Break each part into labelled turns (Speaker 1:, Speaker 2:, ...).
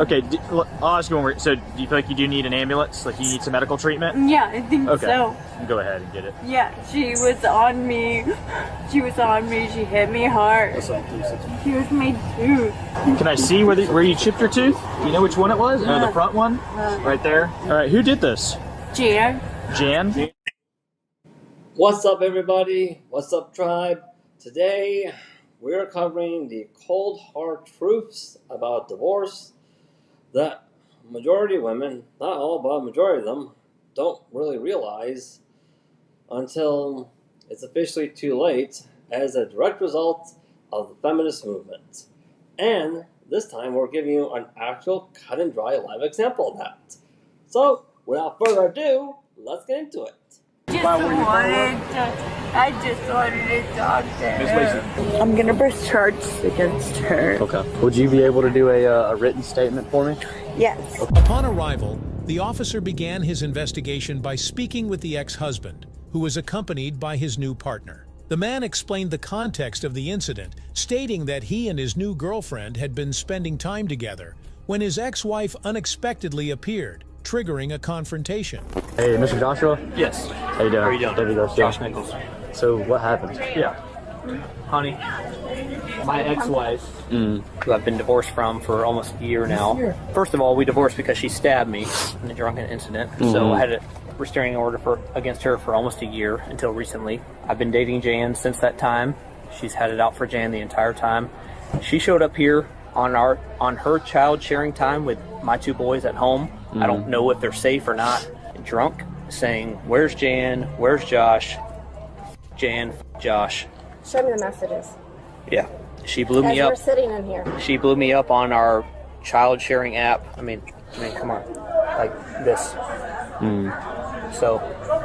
Speaker 1: Okay, I'll ask you one more. So, do you feel like you do need an ambulance? Like you need some medical treatment?
Speaker 2: Yeah, I think
Speaker 1: Okay.
Speaker 2: so.
Speaker 1: Go ahead and get it.
Speaker 2: Yeah, she was on me. She was on me. She hit me hard. She was my tooth.
Speaker 1: Can I see where you chipped your tooth? Do you know which one it was? Oh, the front one? Right there? All right, who did this?
Speaker 2: Jan.
Speaker 1: Jan?
Speaker 3: What's up, everybody? What's up, tribe? Today, we're covering the cold hard truths about divorce that majority of women, not all, but a majority of them, don't really realize until it's officially too late as a direct result of the feminist movement. And this time, we're giving you an actual cut and dry live example of that. So, without further ado, let's get into it.
Speaker 2: I just wanted to talk to her. I'm gonna press charges against her.
Speaker 1: Okay. Would you be able to do a written statement for me?
Speaker 2: Yes.
Speaker 4: Upon arrival, the officer began his investigation by speaking with the ex-husband, who was accompanied by his new partner. The man explained the context of the incident, stating that he and his new girlfriend had been spending time together when his ex-wife unexpectedly appeared, triggering a confrontation.
Speaker 1: Hey, Mr. Joshua?
Speaker 5: Yes.
Speaker 1: How you doing?
Speaker 5: How are you doing?
Speaker 1: David Garcia.
Speaker 5: Josh Nichols.
Speaker 1: So, what happened?
Speaker 5: Yeah. Honey, my ex-wife, who I've been divorced from for almost a year now. First of all, we divorced because she stabbed me in a drunken incident. So I had a restraining order against her for almost a year until recently. I've been dating Jan since that time. She's had it out for Jan the entire time. She showed up here on her child sharing time with my two boys at home. I don't know if they're safe or not. Drunk, saying, "Where's Jan? Where's Josh? Jan, Josh."
Speaker 6: Show me the messages.
Speaker 5: Yeah, she blew me
Speaker 6: As
Speaker 5: up.
Speaker 6: we're sitting in here.
Speaker 5: She blew me up on our child sharing app. I mean, come on, like this. So,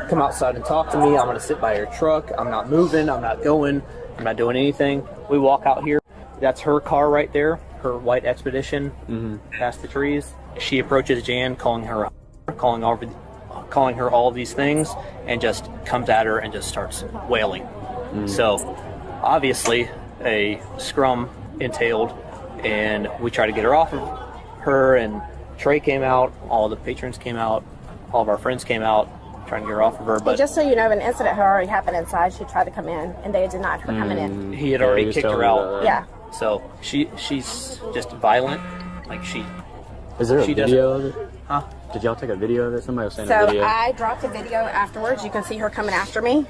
Speaker 5: come outside and talk to me. I'm gonna sit by your truck. I'm not moving. I'm not going. I'm not doing anything. We walk out here. That's her car right there. Her white Expedition. Past the trees. She approaches Jan, calling her all these things, and just comes at her and just starts wailing. So, obviously, a scrum entailed, and we tried to get her off of her, and Trey came out, all the patrons came out, all of our friends came out, trying to get her off of her. But
Speaker 6: just so you know, an incident had already happened inside. She tried to come in, and they denied her coming in.
Speaker 5: he had already kicked her out.
Speaker 6: Yeah.
Speaker 5: So, she's just violent. Like,
Speaker 1: Is there a
Speaker 5: she
Speaker 1: video of it?
Speaker 5: Huh?
Speaker 1: Did y'all take a video of it? Somebody was saying a
Speaker 6: So
Speaker 1: video.
Speaker 6: I dropped a video afterwards. You can see her coming after me.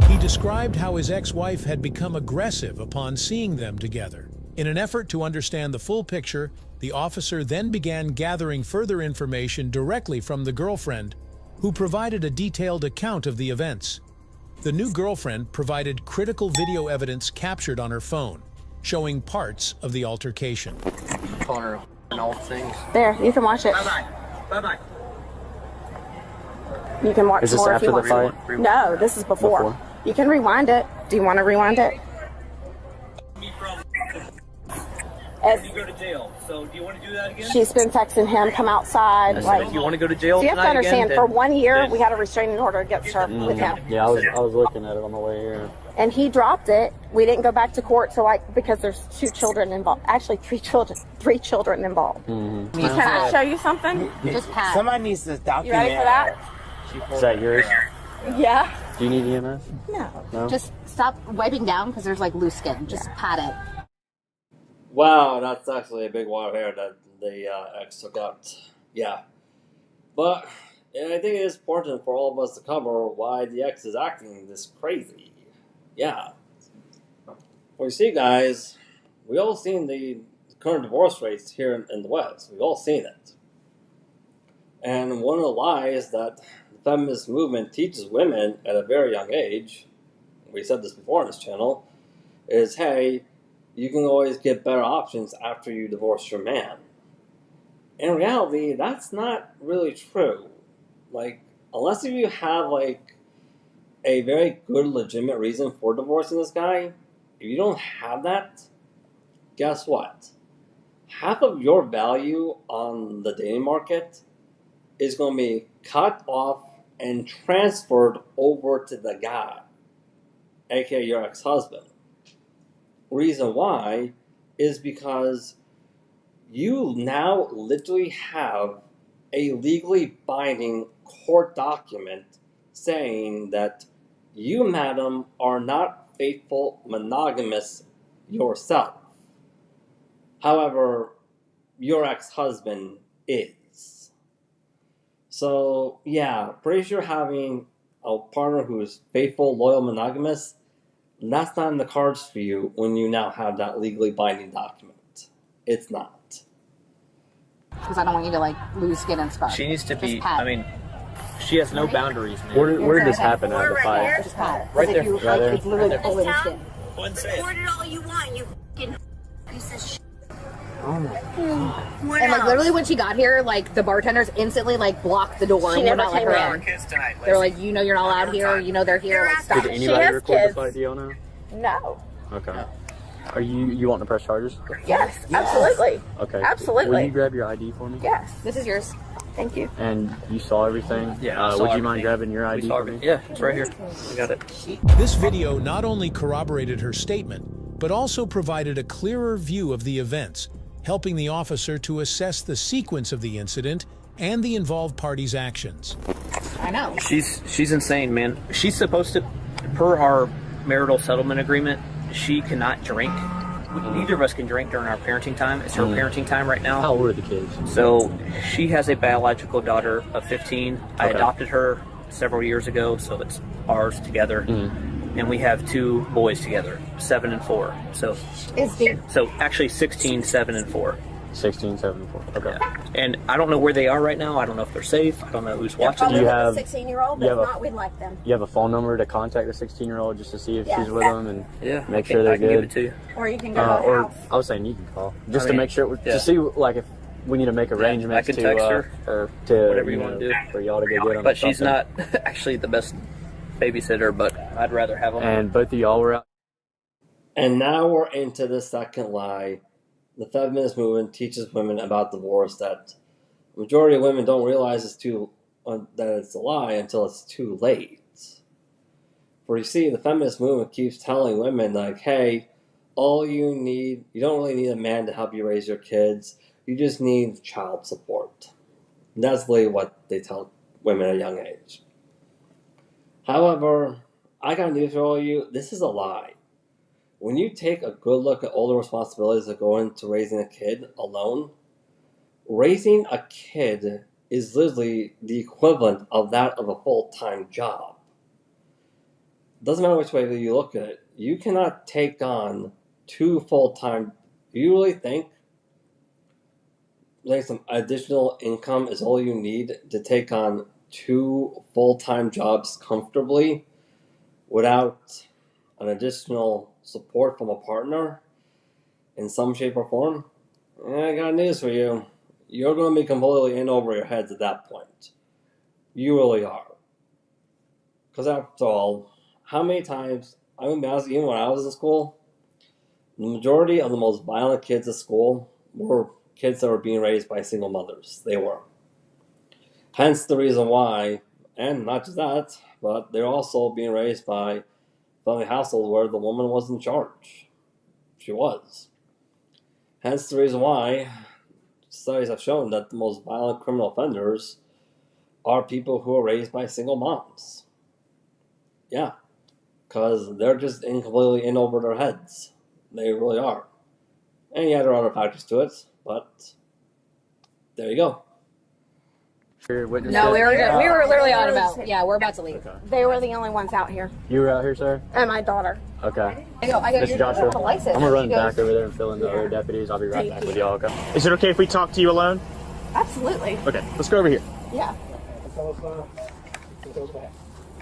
Speaker 4: He described how his ex-wife had become aggressive upon seeing them together. In an effort to understand the full picture, the officer then began gathering further information directly from the girlfriend, who provided a detailed account of the events. The new girlfriend provided critical video evidence captured on her phone, showing parts of the altercation.
Speaker 5: calling her and all the things.
Speaker 6: There, you can watch it.
Speaker 5: Bye-bye. Bye-bye.
Speaker 6: You can watch
Speaker 1: Is this
Speaker 6: more if
Speaker 1: after
Speaker 6: you
Speaker 1: the
Speaker 6: want.
Speaker 1: fight?
Speaker 6: No, this is before. You can rewind it. Do you want to rewind it? As
Speaker 5: You go to jail. So do you want to do that again?
Speaker 6: she's been texting him, come outside. Like,
Speaker 5: If you want to go to jail
Speaker 6: so you have to
Speaker 5: tonight
Speaker 6: understand,
Speaker 5: again,
Speaker 6: for
Speaker 5: then-
Speaker 6: 1 year, we had a restraining order against her with him.
Speaker 1: Yeah, I was looking at it on the way here.
Speaker 6: And he dropped it. We didn't go back to court because there's 2 children involved. Actually, 3 children involved. Can I show you something? Just pat.
Speaker 7: Somebody needs to document.
Speaker 6: You ready for that?
Speaker 1: Is that yours?
Speaker 6: Yeah.
Speaker 1: Do you need EMS?
Speaker 6: No.
Speaker 8: Just stop wiping down because there's like loose skin. Just pat it.
Speaker 3: Wow, that's actually a big wad of hair that the ex took out. Yeah. But I think it is important for all of us to cover why the ex is acting this crazy. Yeah. Well, you see, guys, we all seen the current divorce rates here in the West. We've all seen it. And one of the lies that the feminist movement teaches women at a very young age, we said this before on this channel, is, hey, you can always get better options after you divorce your man. In reality, that's not really true. Like, unless you have, like, a very good, legitimate reason for divorcing this guy, if you don't have that, guess what? Half of your value on the dating market is going to be cut off and transferred over to the guy, aka your ex-husband. Reason why is because you now literally have a legally binding court document saying that you, madam, are not faithful monogamous yourself. However, your ex-husband is. So, yeah, pretty sure having a partner who is faithful, loyal, monogamous, that's not in the cards for you when you now have that legally binding document. It's not.
Speaker 8: Because I don't want you to like lose skin and scar.
Speaker 5: She needs to be.
Speaker 8: pat.
Speaker 5: I mean, she has no boundaries, man.
Speaker 1: Where did this happen at the fight?
Speaker 8: Just pat.
Speaker 5: Right
Speaker 8: As
Speaker 5: there.
Speaker 8: if you,
Speaker 1: Right
Speaker 8: like,
Speaker 1: there.
Speaker 8: it's literally pulling the skin.
Speaker 7: Record it all you want, you fucking piece of shit.
Speaker 8: And like literally when she got here, like the bartenders instantly like blocked the door and would not let her in. They're like, you know, you're not allowed here. You know they're here. Like, stop.
Speaker 1: Did
Speaker 6: She
Speaker 1: anybody
Speaker 6: has
Speaker 1: record
Speaker 6: kids.
Speaker 1: the fight? Do you know?
Speaker 6: No.
Speaker 1: Okay. Are you wanting to press charges?
Speaker 6: Yes, absolutely.
Speaker 1: Okay.
Speaker 6: Absolutely.
Speaker 1: Will you grab your ID for me?
Speaker 6: Yes.
Speaker 8: This is yours.
Speaker 6: Thank you.
Speaker 1: And you saw everything?
Speaker 5: Yeah, I saw
Speaker 1: would you
Speaker 5: everything.
Speaker 1: mind grabbing your ID for me?
Speaker 5: Yeah, it's right here. We got it.
Speaker 4: This video not only corroborated her statement, but also provided a clearer view of the events, helping the officer to assess the sequence of the incident and the involved parties' actions.
Speaker 8: I know.
Speaker 5: She's insane, man. She's supposed to, per our marital settlement agreement, she cannot drink. Neither of us can drink during our parenting time. It's her parenting time right now.
Speaker 1: How old are the kids?
Speaker 5: So she has a biological daughter of 15. I
Speaker 1: Okay.
Speaker 5: adopted her several years ago, so it's ours together. And we have 2 boys together, 7 and 4. So
Speaker 8: It's deep.
Speaker 5: so actually 16, 7, and 4.
Speaker 1: 16, 7, 4. Okay.
Speaker 5: Yeah. And I don't know where they are right now. I don't know if they're safe. I don't know who's watching
Speaker 1: Do you
Speaker 5: them.
Speaker 1: have-
Speaker 6: 16-year-old,
Speaker 1: you
Speaker 6: but
Speaker 1: have
Speaker 6: if
Speaker 1: a-
Speaker 6: not, we'd like them.
Speaker 1: You have a phone number to contact the 16-year-old just to see if
Speaker 6: Yeah.
Speaker 1: she's with them and
Speaker 5: Yeah,
Speaker 1: make
Speaker 5: I
Speaker 1: sure
Speaker 5: can-
Speaker 1: they're
Speaker 5: I can
Speaker 1: good?
Speaker 5: give it to you.
Speaker 6: Or you can go to the
Speaker 1: Or
Speaker 6: house.
Speaker 1: I was saying you can call just
Speaker 5: I
Speaker 1: to
Speaker 5: mean,
Speaker 1: make sure
Speaker 5: yeah.
Speaker 1: to see like if we need to make
Speaker 5: I
Speaker 1: arrangements
Speaker 5: can
Speaker 1: to
Speaker 5: text her or
Speaker 1: to
Speaker 5: whatever you want to do.
Speaker 1: for y'all to go get them.
Speaker 5: But she's not actually the best babysitter, but I'd rather have them.
Speaker 1: And both of y'all were out.
Speaker 3: And now we're into the second lie. The feminist movement teaches women about divorce that the majority of women don't realize that it's a lie until it's too late. For you see, the feminist movement keeps telling women like, hey, you don't really need a man to help you raise your kids. You just need child support. And that's really what they tell women at a young age. However, I got news for all of you. This is a lie. When you take a good look at all the responsibilities that go into raising a kid alone, raising a kid is literally the equivalent of that of a full-time job. Doesn't matter which way you look at it. You cannot take on 2 full-time. You really think like some additional income is all you need to take on 2 full-time jobs comfortably without an additional support from a partner in some shape or form? I got news for you. You're going to be completely in over your heads at that point. You really are. Because after all, how many times, I'm going to be honest, even when I was in school, the majority of the most violent kids at school were kids that were being raised by single mothers. They were. Hence the reason why, and not just that, but they're also being raised by family households where the woman was in charge. She was. Hence the reason why studies have shown that the most violent criminal offenders are people who are raised by single moms. Yeah. Because they're just completely in over their heads. They really are. And yeah, there are other factors to it, but there you go.
Speaker 8: No, we were literally on about. Yeah, we're about to leave.
Speaker 1: Okay.
Speaker 6: They were the only ones out here.
Speaker 1: You were out here, sir?
Speaker 6: And my daughter.
Speaker 1: Okay.
Speaker 8: I go.
Speaker 1: Mr. Joshua,
Speaker 8: the license.
Speaker 1: I'm gonna run
Speaker 8: She goes,
Speaker 1: back over there and fill in the other deputies. I'll be right back with y'all. Okay.
Speaker 9: Is it okay if we talk to you alone?
Speaker 6: Absolutely.
Speaker 9: Okay, let's go over here.
Speaker 6: Yeah.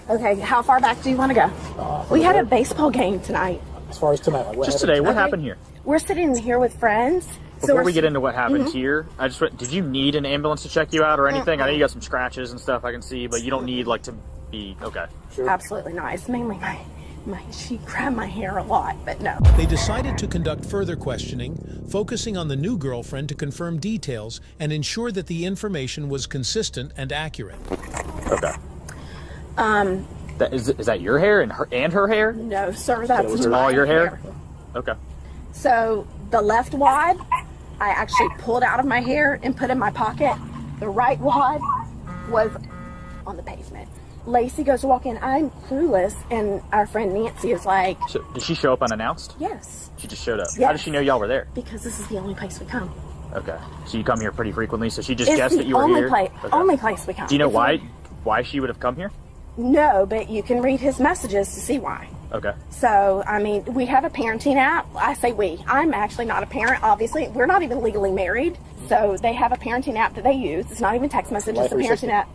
Speaker 6: Okay, how far back do you want to go? We had a baseball game tonight.
Speaker 10: As far as tonight, like what
Speaker 9: Just
Speaker 10: happened?
Speaker 9: today, what
Speaker 6: Okay.
Speaker 9: happened here?
Speaker 6: We're sitting here with friends.
Speaker 9: Before we get into what happened here, I just did you need an ambulance to check you out or anything? I know you got some scratches and stuff I can see, but you don't need like to be okay.
Speaker 6: Absolutely not. It's mainly she grabbed my hair a lot, but no.
Speaker 4: They decided to conduct further questioning, focusing on the new girlfriend to confirm details and ensure that the information was consistent and accurate.
Speaker 9: Okay. Is that your hair and her hair?
Speaker 6: No, sir, that's
Speaker 9: Was it
Speaker 6: my
Speaker 9: all your hair? Okay.
Speaker 6: So the left wad I actually pulled out of my hair and put in my pocket. The right wad was on the pavement. Lacey goes to walk in. I'm clueless, and our friend Nancy is like...
Speaker 9: So, did she show up unannounced?
Speaker 6: Yes.
Speaker 9: She just showed up.
Speaker 6: Yes.
Speaker 9: How did she know y'all were there?
Speaker 6: Because this is the only place we come.
Speaker 9: Okay. So you come here pretty frequently, so she just
Speaker 6: It's
Speaker 9: guessed
Speaker 6: the
Speaker 9: that you were
Speaker 6: only
Speaker 9: here?
Speaker 6: place,
Speaker 9: Okay.
Speaker 6: only place we come.
Speaker 9: Do you know
Speaker 6: It's
Speaker 9: why she would have come here?
Speaker 6: No, but you can read his messages to see why.
Speaker 9: Okay.
Speaker 6: So, I mean, we have a parenting app. I say we. I'm actually not a parent, obviously. We're not even legally married. So they have a parenting app that they use. It's not even text message, it's a parenting app.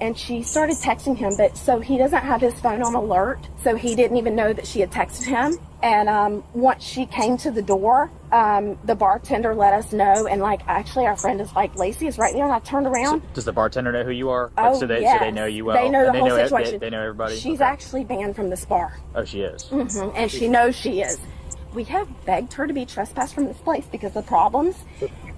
Speaker 6: And she started texting him, but so he doesn't have his phone on alert. So he didn't even know that she had texted him. And once she came to the door, the bartender let us know. And like, actually, our friend is like, Lacey is right there. And I turned around.
Speaker 9: So does the bartender know who you are?
Speaker 6: Oh,
Speaker 9: so they know you well?
Speaker 6: They know the
Speaker 9: and
Speaker 6: whole situation.
Speaker 9: They know everybody?
Speaker 6: She's
Speaker 9: Okay.
Speaker 6: actually banned from this bar.
Speaker 9: Oh, she is?
Speaker 6: Mm-hmm. And she knows she is. We have begged her to be trespassed from this place because of problems,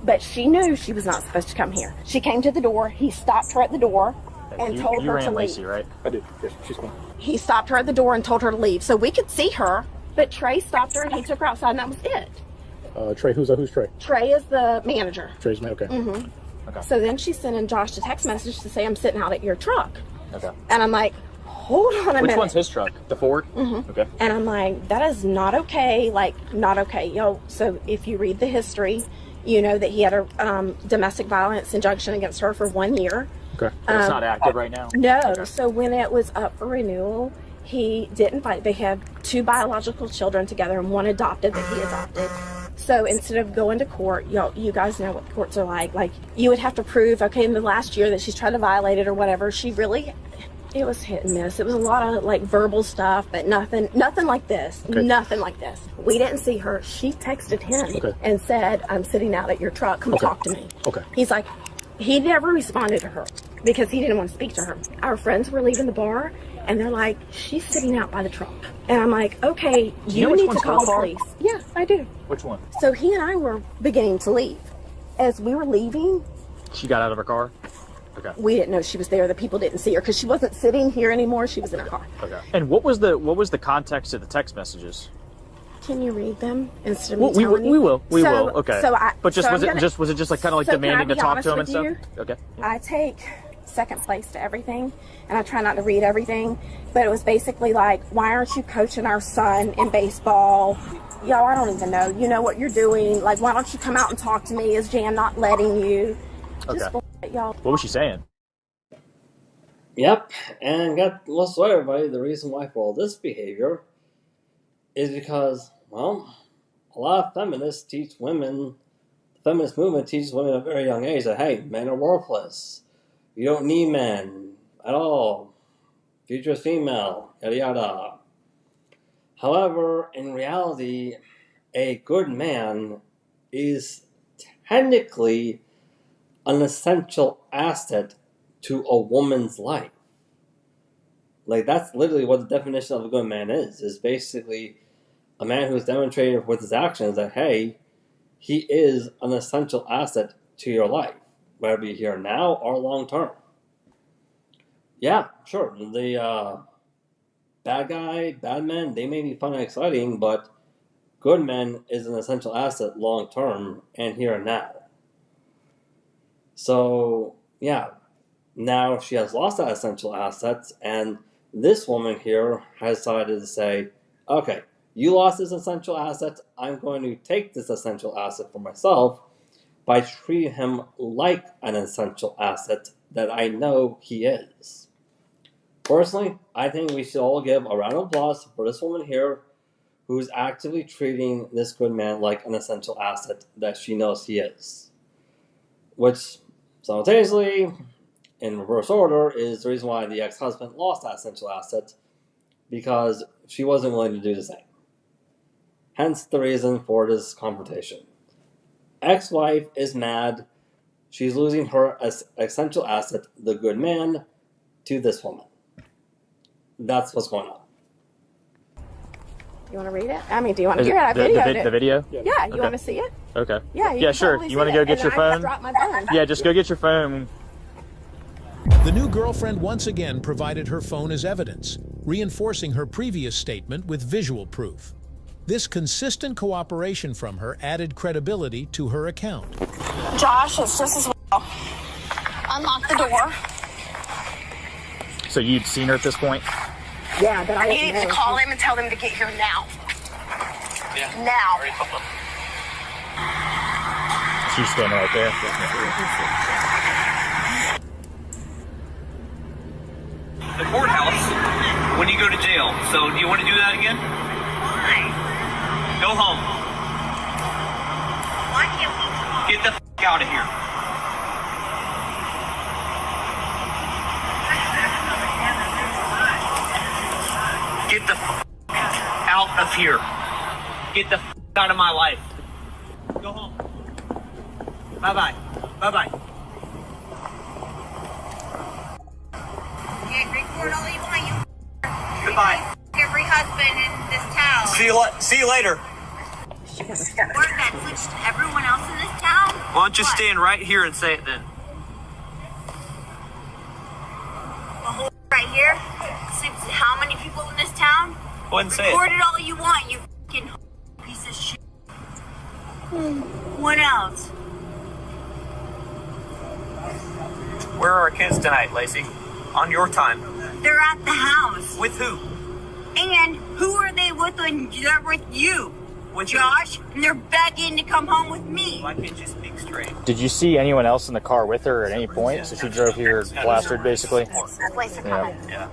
Speaker 6: but she knew she was not supposed to come here. She came to the door. He stopped her at the door and told her to leave.
Speaker 9: You ran Lacey, right?
Speaker 10: I did. Yes, she's fine.
Speaker 6: He stopped her at the door and told her to leave. So we could see her, but Trey stopped her and he took her outside, and that was it.
Speaker 10: Trey, who's Trey?
Speaker 6: Trey is the manager.
Speaker 10: Trey's man, okay.
Speaker 6: Mm-hmm.
Speaker 9: Okay.
Speaker 6: So then she's sending Josh a text message to say, I'm sitting out at your truck.
Speaker 9: Okay.
Speaker 6: And I'm like, hold on a minute.
Speaker 9: Which one's his truck? The Ford?
Speaker 6: Mm-hmm.
Speaker 9: Okay.
Speaker 6: And I'm like, that is not okay. Like, not okay. Yo, so if you read the history, you know that he had a domestic violence injunction against her for 1 year.
Speaker 10: Okay.
Speaker 9: It's not active right now?
Speaker 6: No.
Speaker 9: Okay.
Speaker 6: So when it was up for renewal, he didn't fight. They have 2 biological children together and 1 adopted that he adopted. So instead of going to court, you guys know what courts are like. Like, you would have to prove, okay, in the last year that she's tried to violate it or whatever. She really... It was hit and miss. It was a lot of like verbal stuff, but nothing like this. Okay. Nothing like this. We didn't see her. She texted him and said, I'm sitting out at your truck. Come talk to me.
Speaker 10: Okay.
Speaker 6: He's like, he never responded to her because he didn't want to speak to her. Our friends were leaving the bar and they're like, she's sitting out by the truck. And I'm like, okay, you need to call the police. Yeah, I do.
Speaker 9: Which one?
Speaker 6: So he and I were beginning to leave. As we were leaving,
Speaker 9: She got out of her car? Okay.
Speaker 6: We didn't know she was there. The people didn't see her because she wasn't sitting here anymore. She was in her car.
Speaker 9: Okay. And what was the context of the text messages?
Speaker 6: Can you read them instead of me
Speaker 9: we
Speaker 6: telling you?
Speaker 9: will. Okay.
Speaker 6: So
Speaker 9: but
Speaker 6: so
Speaker 9: was it just like kind of like demanding to talk to him and stuff? Okay. Yeah.
Speaker 6: I take second place to everything, and I try not to read everything. But it was basically like, why aren't you coaching our son in baseball? Yo, I don't even know. You know what you're doing. Like, why don't you come out and talk to me? Is Jan not letting you?
Speaker 9: Okay.
Speaker 6: Y'all.
Speaker 9: What was she saying?
Speaker 3: Yep, and let's show everybody the reason why for all this behavior is because, well, a lot of feminists teach women, the feminist movement teaches women at a very young age that, hey, men are worthless. You don't need men at all. Future is female, yada yada. However, in reality, a good man is technically an essential asset to a woman's life. Like, that's literally what the definition of a good man is basically a man who has demonstrated with his actions that, hey, he is an essential asset to your life, whether it be here now or long term. Yeah, sure, the bad men, they may be fun and exciting, but good men is an essential asset long term and here and now. So, yeah, now she has lost that essential asset, and this woman here has decided to say, okay, you lost this essential asset, I'm going to take this essential asset for myself by treating him like an essential asset that I know he is. Personally, I think we should all give a round of applause for this woman here who's actively treating this good man like an essential asset that she knows he is. Which, simultaneously, in reverse order, is the reason why the ex-husband lost that essential asset, because she wasn't willing to do the same. Hence the reason for this confrontation. Ex-wife is mad. She's losing her essential asset, the good man, to this woman. That's what's going on.
Speaker 6: You want to read it? I mean, do you want to hear it? I videoed it.
Speaker 9: The video?
Speaker 6: Yeah, you want to see it?
Speaker 9: Okay.
Speaker 6: Yeah,
Speaker 9: yeah, sure.
Speaker 6: Totally
Speaker 9: you want to go get your phone?
Speaker 6: I just dropped my phone.
Speaker 9: Yeah, just go get your phone.
Speaker 4: The new girlfriend once again provided her phone as evidence, reinforcing her previous statement with visual proof. This consistent cooperation from her added credibility to her account.
Speaker 6: Josh, it's just as well. Unlock the door.
Speaker 9: So you'd seen her at this point?
Speaker 6: Yeah, but I
Speaker 7: You need to call him and tell them to get here now.
Speaker 9: Yeah.
Speaker 7: Now.
Speaker 9: She's standing right there.
Speaker 1: The courthouse when you go to jail. So do you want to do that again?
Speaker 7: Why?
Speaker 1: Go home.
Speaker 7: Why can't we talk?
Speaker 1: Get the f out of here. Get the f out of here. Get the f out of my life. Go home. Bye-bye. Bye-bye.
Speaker 7: Yeah, record all you want, you
Speaker 1: Goodbye.
Speaker 7: every husband in this town.
Speaker 1: See you later.
Speaker 7: Or Netflix to everyone else in this town?
Speaker 1: Why don't you
Speaker 7: What?
Speaker 1: stand right here and say it then?
Speaker 7: The whole right here? Sleeps how many people in this town?
Speaker 1: Go ahead and say
Speaker 7: Record
Speaker 1: it.
Speaker 7: it all you want, you fucking piece of shit. What else?
Speaker 1: Where are our kids tonight, Lacey? On your time.
Speaker 7: They're at the house.
Speaker 1: With who?
Speaker 7: And who are they with when they're with you?
Speaker 1: With
Speaker 7: Josh? And they're begging to come home with me.
Speaker 1: Why can't you speak straight?
Speaker 9: Did you see anyone else in the car with her at any point? So she drove here plastered, basically?
Speaker 1: Yeah.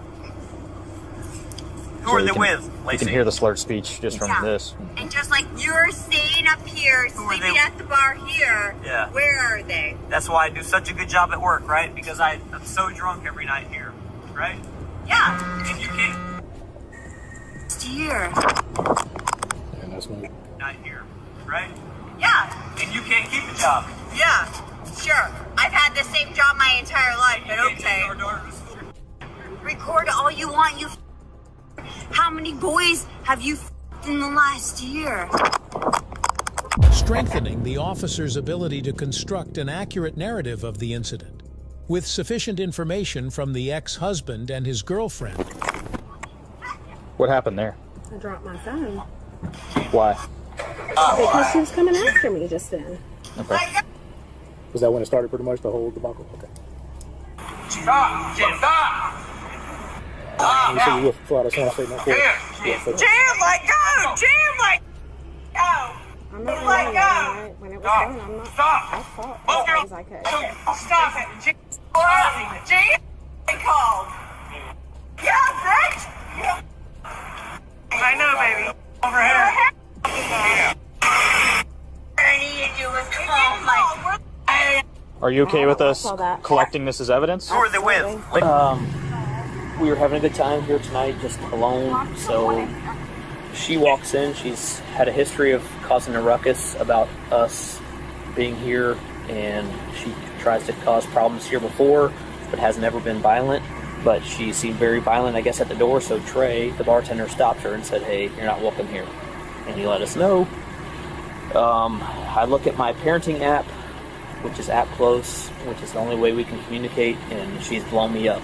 Speaker 1: Who are they with,
Speaker 9: You
Speaker 1: Lacey?
Speaker 9: can hear the slurred speech just from
Speaker 7: Yeah.
Speaker 9: this.
Speaker 7: And just like you're staying up here,
Speaker 1: Who are
Speaker 7: sleeping
Speaker 1: they?
Speaker 7: at the bar here,
Speaker 1: Yeah.
Speaker 7: where are they?
Speaker 1: That's why I do such a good job at work, right? Because I'm so drunk every night here, right?
Speaker 7: Yeah.
Speaker 1: And you can't
Speaker 7: It's here.
Speaker 1: night here, right?
Speaker 7: Yeah.
Speaker 1: And you can't keep a job.
Speaker 7: Yeah. Sure. I've had the same job my entire life, but
Speaker 1: You can't
Speaker 7: okay.
Speaker 1: take our daughter to school.
Speaker 7: Record all you want, you How many boys have you in the last year?
Speaker 4: Strengthening the officer's ability to construct an accurate narrative of the incident, with sufficient information from the ex-husband and his girlfriend.
Speaker 9: What happened there?
Speaker 10: I dropped my phone
Speaker 9: Why?
Speaker 10: because she was coming after me just then.
Speaker 9: Okay.
Speaker 11: Was that when it started pretty much, the whole debacle? Okay.
Speaker 1: Stop! Stop!
Speaker 11: You said you were fill out a sworn statement for it? Yeah, for that.
Speaker 7: Jam, let go! Jam, let go!
Speaker 10: I'm not
Speaker 7: Let
Speaker 10: going
Speaker 7: go!
Speaker 10: when it was done. I'm not. I fought as hard as I could.
Speaker 7: Stop it! Jam! Jam! They called! Yeah, bitch! I know, baby. Over here. I need you to call my...
Speaker 9: Are you okay with us
Speaker 10: saw that.
Speaker 9: collecting this as evidence?
Speaker 1: Who are they with?
Speaker 5: We were having a good time here tonight, just alone. So she walks in. She's had a history of causing a ruckus about us being here, and she tries to cause problems here before, but has never been violent. But she seemed very violent, I guess, at the door. So Trey, the bartender, stopped her and said, "Hey, you're not welcome here." And he let us know. I look at my parenting app, which is App Close, which is the only way we can communicate, and she's blown me up.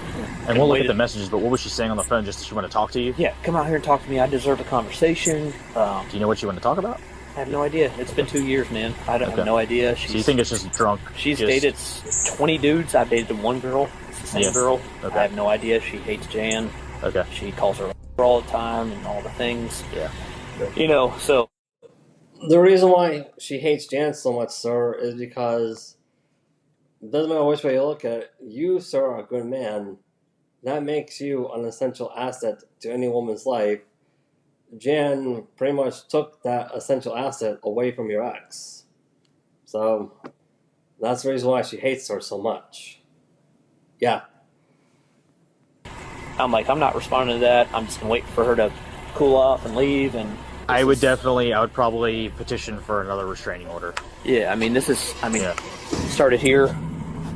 Speaker 9: And we'll look at the messages, but what was she saying on the phone? Just that she wanted to talk to you?
Speaker 5: Yeah, come out here and talk to me. I deserve a conversation.
Speaker 9: Do you know what you want to talk about?
Speaker 5: I have no idea. It's been 2 years, man. I don't have no idea.
Speaker 9: So you think it's just drunk?
Speaker 5: She's
Speaker 9: just...
Speaker 5: dated 20 dudes. I've dated one girl. It's the same girl.
Speaker 9: Okay.
Speaker 5: I have no idea. She hates Jan.
Speaker 9: Okay.
Speaker 5: She calls her all the time and all the things.
Speaker 9: Yeah.
Speaker 5: You know, so.
Speaker 3: The reason why she hates Jan so much, sir, is because it doesn't matter which way you look at it. You, sir, are a good man. That makes you an essential asset to any woman's life. Jan pretty much took that essential asset away from your ex. So that's the reason why she hates her so much. Yeah.
Speaker 5: I'm like, I'm not responding to that. I'm just going to wait for her to cool off and leave. And
Speaker 9: I would probably petition for another restraining order.
Speaker 5: Yeah, I mean, started here.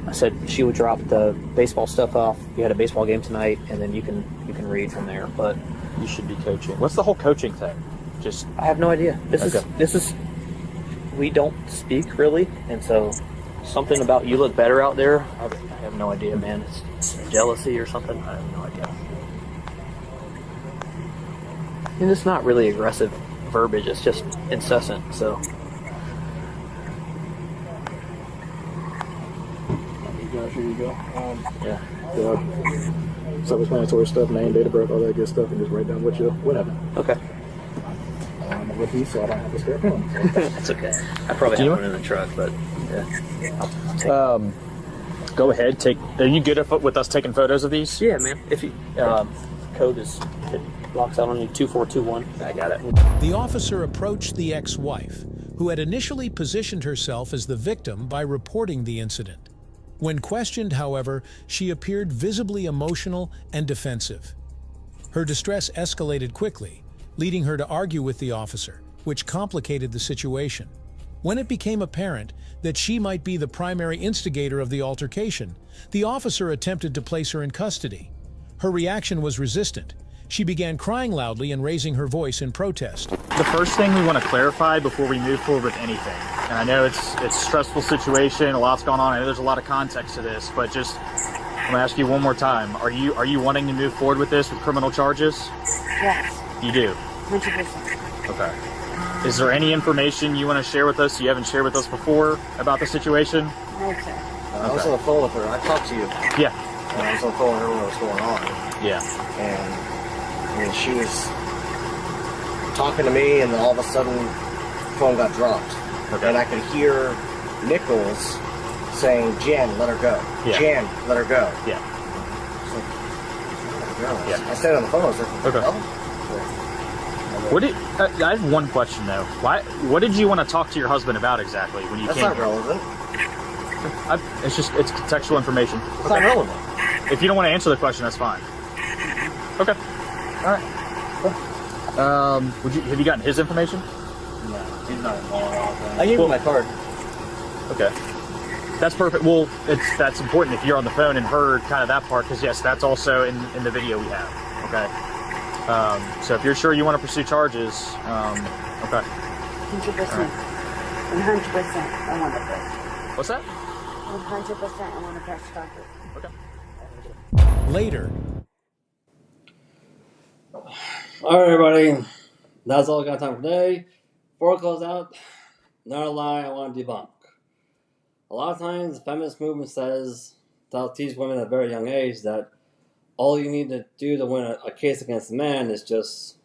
Speaker 5: I said she would drop the baseball stuff off. We had a baseball game tonight, and then you can read from there. But
Speaker 9: you should be coaching. What's the whole coaching thing? Just
Speaker 5: I have no idea. This is we don't speak really, and so something about you look better out there. I have no idea, man. It's jealousy or something. I have no idea. And it's not really aggressive verbiage. It's just incessant. So.
Speaker 11: Here you go.
Speaker 5: Yeah.
Speaker 11: Self-explanatory stuff, name, date of birth, all that good stuff, and just write down what happened.
Speaker 5: Okay.
Speaker 11: With these, so I don't have to spare pen.
Speaker 5: That's okay. I probably have one in the truck, but yeah.
Speaker 9: Go ahead. Are you good with us taking photos of these?
Speaker 5: Yeah, man. If you code is it locks out on you 2421. I got it.
Speaker 4: The officer approached the ex-wife, who had initially positioned herself as the victim by reporting the incident. When questioned, however, she appeared visibly emotional and defensive. Her distress escalated quickly, leading her to argue with the officer, which complicated the situation. When it became apparent that she might be the primary instigator of the altercation, the officer attempted to place her in custody. Her reaction was resistant. She began crying loudly and raising her voice in protest.
Speaker 9: The first thing we want to clarify before we move forward with anything, and I know it's a stressful situation, a lot's going on, I know there's a lot of context to this, but just, I'm going to ask you one more time, are you wanting to move forward with this with criminal charges?
Speaker 2: Yes.
Speaker 9: You do?
Speaker 2: 100%.
Speaker 9: Okay. Is there any information you want to share with us you haven't shared with us before about the situation?
Speaker 2: No, sir.
Speaker 3: I was on the phone with her. I talked to you.
Speaker 9: Yeah.
Speaker 3: And I was on the phone with her when it was going on.
Speaker 9: Yeah.
Speaker 3: And I mean, she was talking to me, and all of a sudden, the phone got dropped.
Speaker 9: Okay.
Speaker 3: And I could hear Nichols saying, "Jen, let her go.
Speaker 9: Yeah.
Speaker 3: Jen, let her go."
Speaker 9: Yeah.
Speaker 3: Yeah. I stayed on the phone. I was like,
Speaker 9: okay.
Speaker 3: "Oh."
Speaker 9: I have one question though. What did you want to talk to your husband about exactly when you
Speaker 3: That's
Speaker 9: came
Speaker 3: not
Speaker 9: here?
Speaker 3: relevant.
Speaker 9: It's contextual information.
Speaker 3: It's not relevant.
Speaker 9: If you don't want to answer the question, that's fine. Okay. All right. Have you gotten his information?
Speaker 3: No, he's not involved. I gave him my card.
Speaker 9: Okay. That's perfect. Well, that's important if you're on the phone and heard kind of that part, because yes, that's also in the video we have. Okay. So if you're sure you want to pursue charges, okay.
Speaker 2: 100%. 100%. I want to press.
Speaker 9: What's that?
Speaker 2: 100%. I want to press charges.
Speaker 9: Okay.
Speaker 4: Later.
Speaker 3: All right, everybody. That's all I got time for today. Before I close out, not a lie I want to debunk. A lot of times, the feminist movement says, to teach women at a very young age that all you need to do to win a case against a man is just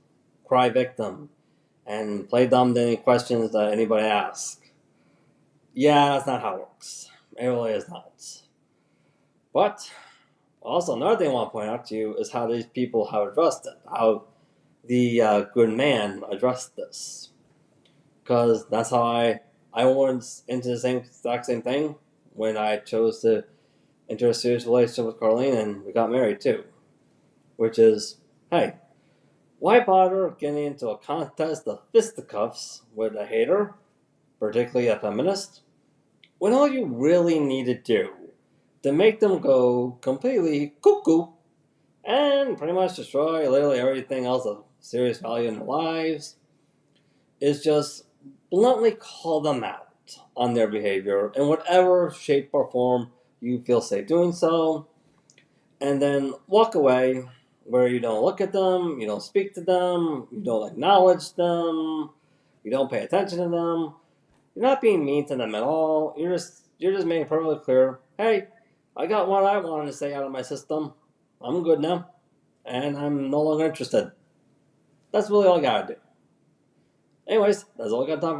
Speaker 3: cry victim and play dumb to any questions that anybody asks. Yeah, that's not how it works. It really is not. But also, another thing I want to point out to you is how these people have addressed it. How the good man addressed this. Because that's how I went into the exact same thing when I chose to enter a serious relationship with Kharlene, and we got married too. Which is, hey, why bother getting into a contest of fisticuffs with a hater, particularly a feminist, when all you really need to do to make them go completely cuckoo and pretty much destroy literally everything else of serious value in their lives is just bluntly call them out on their behavior in whatever shape or form you feel safe doing so, and then walk away where you don't look at them, you don't speak to them, you don't acknowledge them, you don't pay attention to them. You're not being mean to them at all. You're just making perfectly clear, hey, I got what I wanted to say out of my system. I'm good now, and I'm no longer interested. That's really all I gotta do. Anyways, that's all I got time for.